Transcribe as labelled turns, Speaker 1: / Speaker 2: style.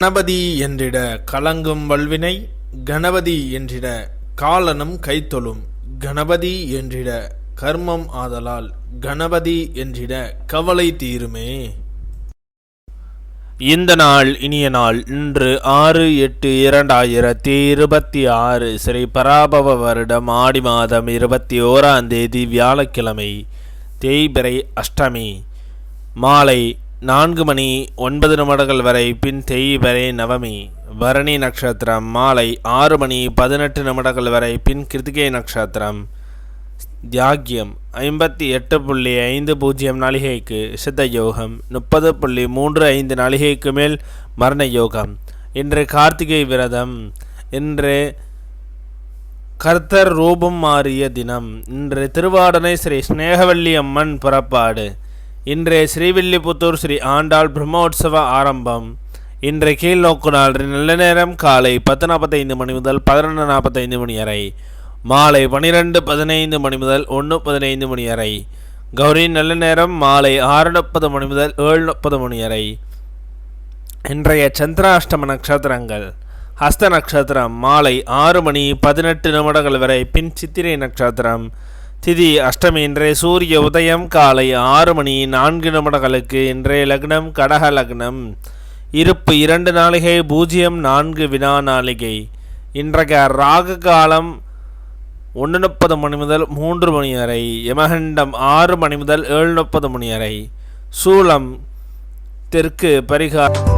Speaker 1: கணபதி என்றிட கலங்கும் வல்வினை, கணபதி என்றிட காலனும் கைத்தொழும், கணபதி என்றிட கர்மம் ஆதலால், கணபதி என்றிட கவலை தீருமே. இந்த நாள் இனிய நாள். இன்று 6/8/2026 ஸ்ரீ பராபவ வருடம் ஆடி மாதம் 21ஆம் தேதி வியாழக்கிழமை, தேய்பிறை அஷ்டமி. மாலை 4:09 வரை, பின் தேய்பிறை நவமி. பரணி நட்சத்திரம் மாலை 6:18 வரை, பின் கிருத்திகை நட்சத்திரம். தியாகியம் 58.50 நாளிகைக்கு சித்த யோகம், 30.35 நாளிகைக்கு மேல் மரண யோகம். இன்று கார்த்திகை விரதம். இன்று கர்த்தர் ரூபம் மாறிய தினம். இன்று திருவாடனை ஸ்ரீ ஸ்நேகவல்லி அம்மன் புறப்பாடு. இன்றைய ஸ்ரீவில்லிபுத்தூர் ஸ்ரீ ஆண்டாள் பிரம்மோற்சவ ஆரம்பம். இன்றைய கீழ்நோக்கு நாள். நல்ல நேரம் காலை 10:45 முதல் 11:45 வரை, மாலை 12:15 முதல் 1:15 வரை. கௌரி நல்ல நேரம் மாலை 6:30 முதல் 7:30 வரை. இன்றைய சந்திராஷ்டம நட்சத்திரங்கள். ஹஸ்த நட்சத்திரம் மாலை 6:18 வரை, பின் சித்திரை நட்சத்திரம். திதி அஷ்டமி. இன்றைய சூரிய உதயம் காலை 6:04 இன்றைய லக்னம் கடக லக்னம். இருப்பு 2 நாளிகை 04 வினா நாளிகை. இன்றைய ராகு காலம் 1:30 முதல் 3 வரை. யமகண்டம் 6 முதல் 7:30 வரை. சூலம் தெற்கு. பரிகாரம்